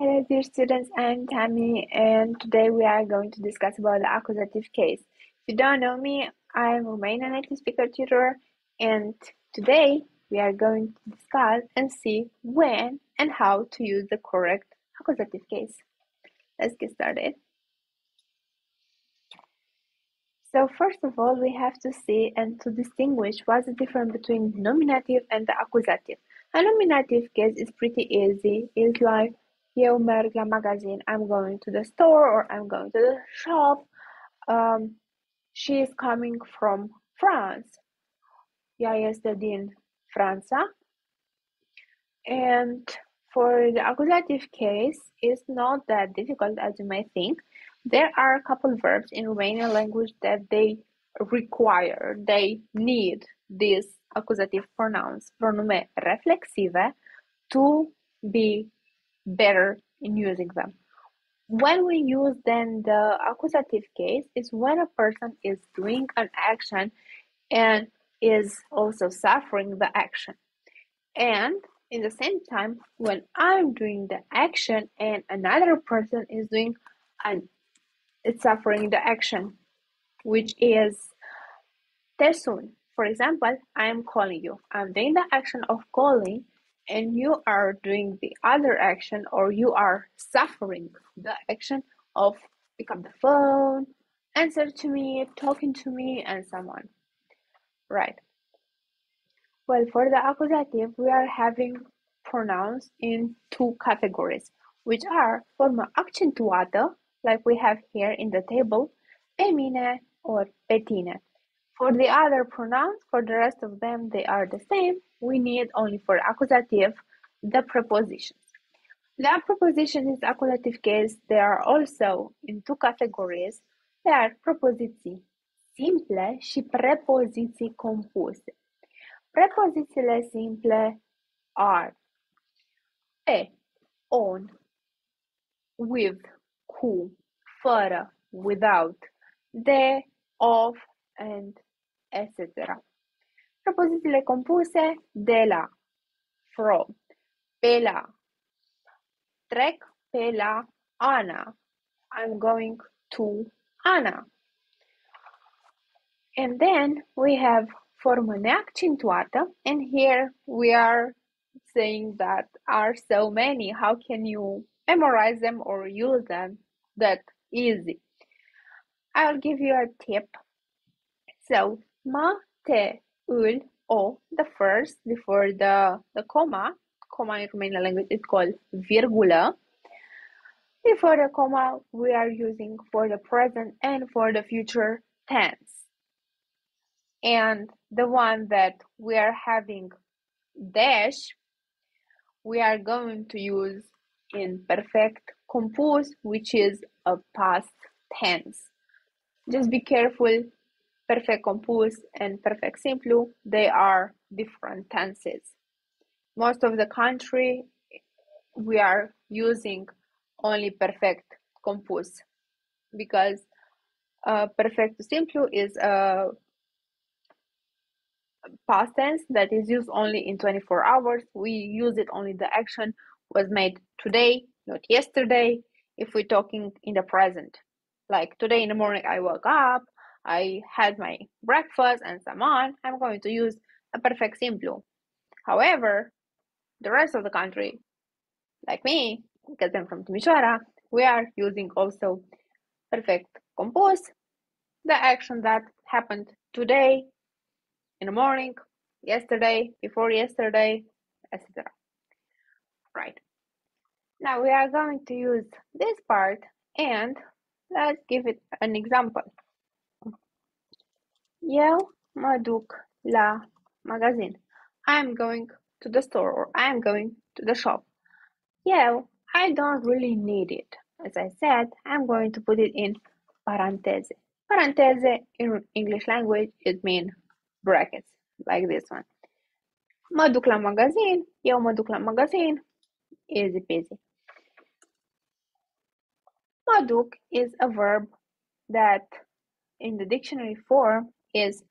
Hello dear students, I'm Tammy and today we are going to discuss about the accusative case. If you don't know me, I'm a Romanian native speaker tutor and today we are going to discuss and see when and how to use the correct accusative case. Let's get started. So first of all, we have to see and to distinguish what's the difference between nominative and the accusative. A nominative case is pretty easy. It's like eu merg la magazin, I'm going to the store or I'm going to the shop. She is coming from France. Ea este din Franța. And for the accusative case, it's not that difficult as you may think. There are a couple verbs in Romanian language that they require, they need these accusative pronouns, pronume reflexive, to be better in using them. When we use then the accusative case is when a person is doing an action and is also suffering the action. And in the same time, when I'm doing the action and another person is doing and it's suffering the action, which is te sun. For example, I am calling you. I'm doing the action of calling and you are doing the other action or you are suffering the action of pick up the phone, answer to me, talking to me, and so on. Right. Well, for the accusative, we are having pronouns in two categories, which are forma accentuată, like we have here in the table, pe mine or pe tine. For the other pronouns, for the rest of them, they are the same. We need only for accusative the prepositions. The preposition in accusative case, they are also in two categories. They are propoziții simple și prepoziții compuse. Prepozițiile simple are pe, on, with, cu, fără, without, de, of, and etc. Prepozițiile compuse de la, from, pe la, trec pe la Ana, I'm going to Ana. And then we have formă neaccentuată, and here we are saying that are so many. How can you memorize them or use them that easy? I'll give you a tip. So, mă, te, îl, o, the first before the comma in Romanian language is called virgulă. Before the comma, we are using for the present and for the future tense. And the one that we are having dash, we are going to use in perfect compus, which is a past tense. Just be careful, perfect compus and perfect simplu, they are different tenses. Most of the country, we are using only perfect compus because perfect simplu is a past tense that is used only in 24 hours. We use it only the action was made today, not yesterday, if we're talking in the present. Like today in the morning I woke up, I had my breakfast and so on. I'm going to use a perfect simplu. However, the rest of the country, like me, because I'm from Timișoara, we are using also perfect compus, the action that happened today, in the morning, yesterday, before yesterday, etc. Right. Now we are going to use this part and let's give it an example. Eu mă duc la magazin. I'm going to the store or I'm going to the shop. Eu, I don't really need it. As I said, I'm going to put it in paranteze. Paranteze in English language, it means brackets, like this one. Mă duc la magazin, eu mă duc la magazin, easy peasy. Mă duc is a verb that in the dictionary form is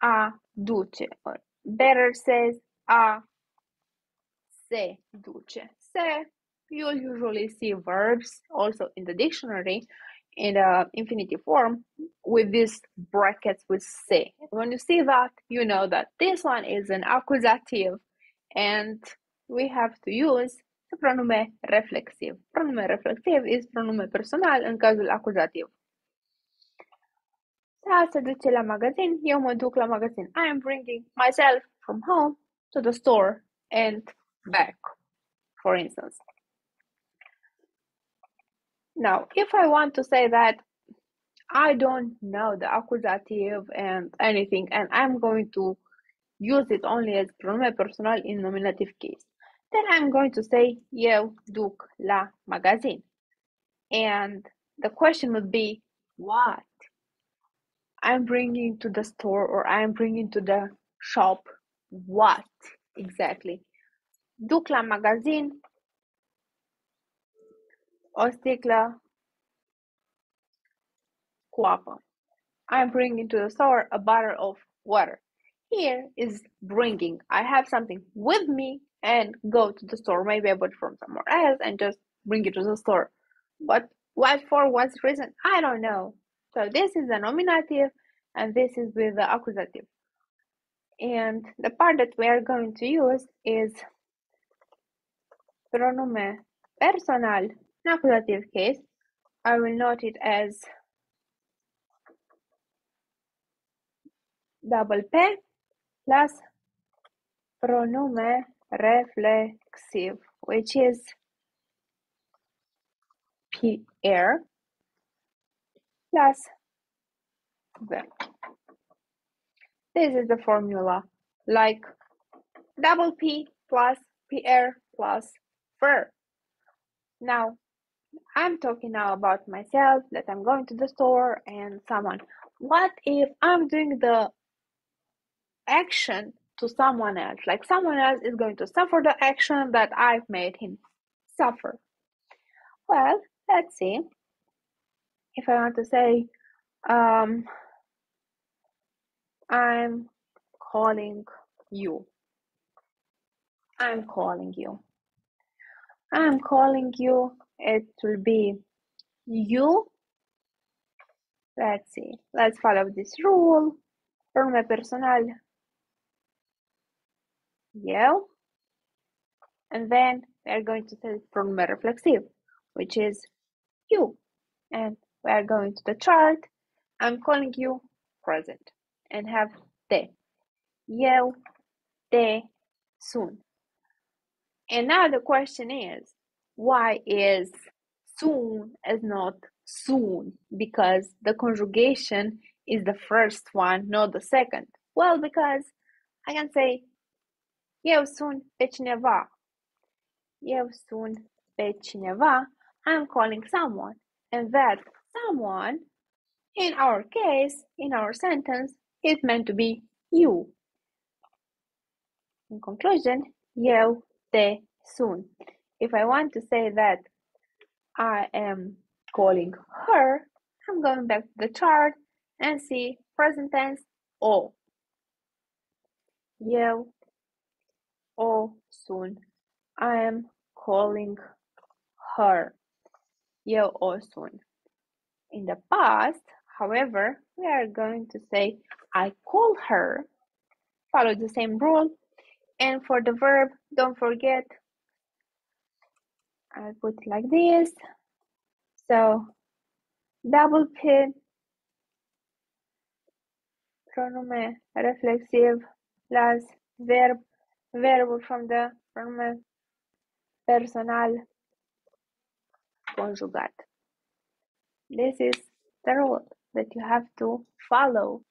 a duce, or better says a se duce. Se you'll usually see verbs also in the dictionary in the infinitive form with these brackets with se. When you see that, you know that this one is an accusative and we have to use the pronume reflexive. Pronume reflexiv is pronume personal în cazul acuzativ. Sa se duce la magazin, eu mă duc la magazin. I am bringing myself from home to the store and back, for instance. Now, if I want to say that I don't know the accusative and anything, and I'm going to use it only as pronume personal in nominative case, then I'm going to say eu duc la magazin. And the question would be, what? I'm bringing to the store or I'm bringing to the shop. What exactly? Duc la magazin o sticlă cu apă. I'm bringing to the store a bottle of water. Here is bringing. I have something with me and go to the store. Maybe I bought it from somewhere else and just bring it to the store. But what for? What's the reason? I don't know. So this is the nominative and this is with the accusative. And the part that we are going to use is pronume personal in accusative case. I will note it as double P plus pronume reflexive, which is PR plus verb. This is the formula, like double P plus PR plus verb. Now, I'm talking now about myself, that I'm going to the store and someone. What if I'm doing the action to someone else? Like someone else is going to suffer the action that I've made him suffer. Well, let's see. If I want to say, I'm calling you. I'm calling you. I'm calling you. It will be you. Let's see. Let's follow this rule. Pronume personal. Eu. And then we're going to say pronume reflexive, which is you. And we're going to the chart. I'm calling you present. And have te. Eu te sun. And now the question is, why is soon as not soon? Because the conjugation is the first one, not the second. Well, because I can say, eu sun pe cineva. Eu sun pe cineva. I'm calling someone. And that someone, in our case, in our sentence, is meant to be you. In conclusion, eu te sun. If I want to say that I am calling her, I'm going back to the chart and see present tense o. Eu o sun. I am calling her. Eu o sun. In the past, however, we are going to say I call her. Follow the same rule. And for the verb, don't forget, I put it like this. So, double P, pronomen reflexive plus verb from the pronomen personal conjugat. This is the rule that you have to follow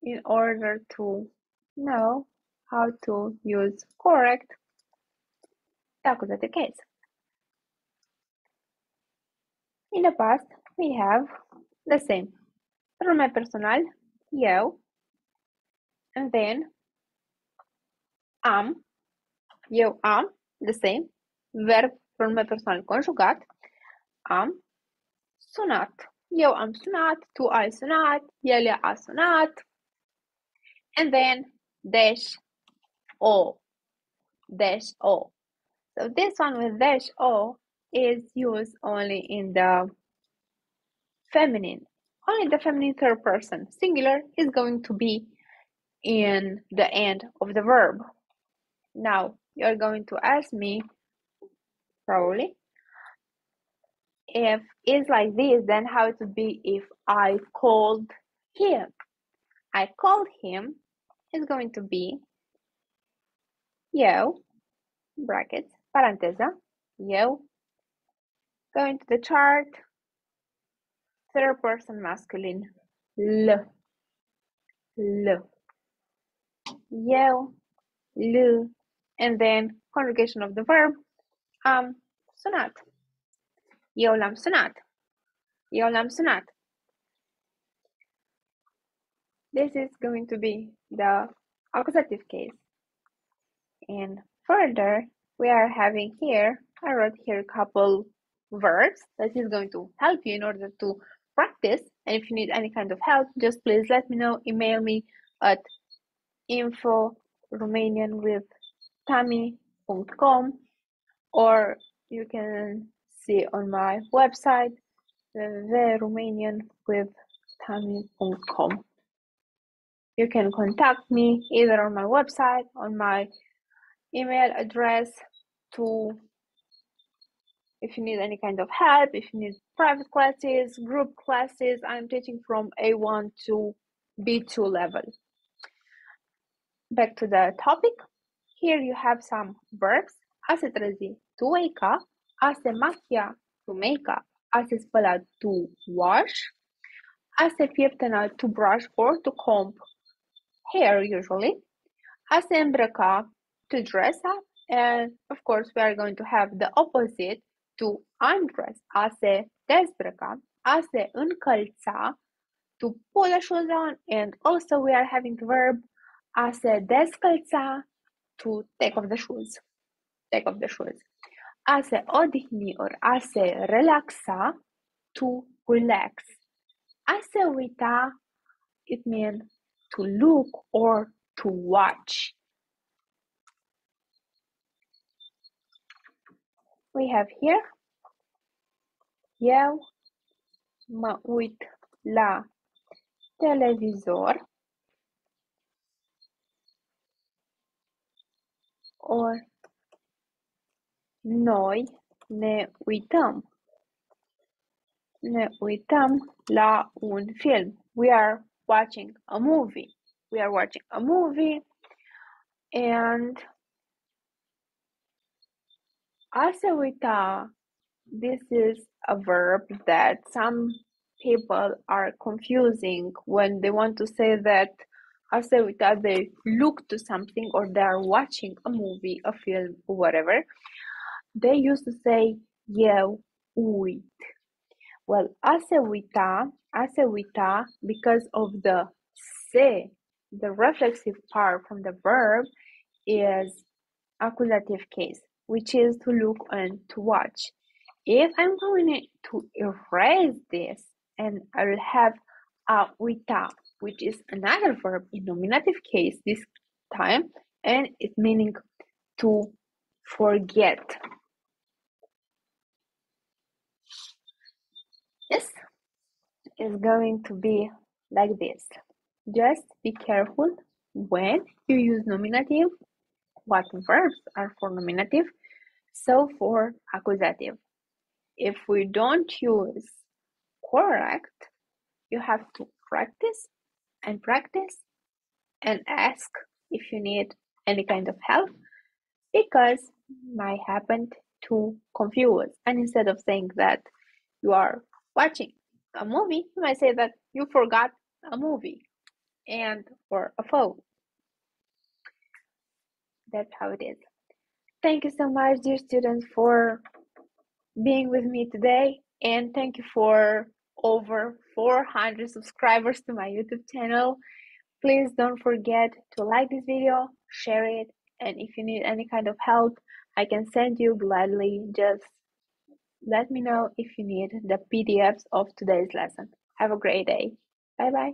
in order to know how to use correct accusative case. In the past, we have the same pronomen personal, eu, and then am, eu am, the same, verb pronume personal conjugat, am sunat. Eu am sunat, tu ai sunat, el a sunat, and then dash o, dash o. So this one with dash o is used only in the feminine, only the feminine third person. Singular is going to be in the end of the verb. Now, you're going to ask me, probably, if it's like this, then how it would be if I called him. I called him is going to be eu, brackets, paranteza, eu, going to the chart, third person masculine, l, eu, l, and then conjugation of the verb, am sunat. Eu l-am sunat. Eu l-am sunat. This is going to be the accusative case. And further, we are having here, I wrote here a couple verbs that is going to help you in order to practice. And if you need any kind of help, just please let me know. Email me at info@romanianwithtami.com, or you can see on my website www.romanianwithtami.com. You can contact me either on my website, on my email address, if you need any kind of help, if you need private classes, group classes. I'm teaching from A1 to B2 level. Back to the topic. Here you have some verbs. A se trezi, to wake up. A se machia, to make up. A se spăla, to wash. A se pieptăna, to brush or to comb hair usually. A se îmbrăca, to dress up. And of course we are going to have the opposite, to undress. A se dezbrăca. A se încălța, to put the shoes on. And also we are having the verb a se descălța, to take off the shoes. Take off the shoes. A se odihni or a se relaxa, to relax. A se uita, it means to look or to watch. We have here, eu mă uit la televizor, or noi ne uităm. Ne uităm la un film. We are watching a movie. We are watching a movie. And a se uita, this is a verb that some people are confusing when they want to say that a se uita, they look to something or they are watching a movie, a film, whatever. They used to say eu uit. Well, a se uita, because of the se, the reflexive part from the verb, is accusative case, which is to look and to watch. If I'm going to erase this, and I will have a uita, which is another verb in nominative case this time, and it's meaning to forget. This is going to be like this. Just be careful when you use nominative, what verbs are for nominative, so for accusative. If we don't use correct, you have to practice and ask if you need any kind of help, because might happen to confuse. And instead of saying that you are watching a movie, you might say that you forgot a movie and or a phone. That's how it is. Thank you so much, dear students, for being with me today, and thank you for over 400 subscribers to my YouTube channel. Please don't forget to like this video, share it, and if you need any kind of help, I can send you gladly. Just let me know if you need the PDFs of today's lesson. Have a great day. Bye bye.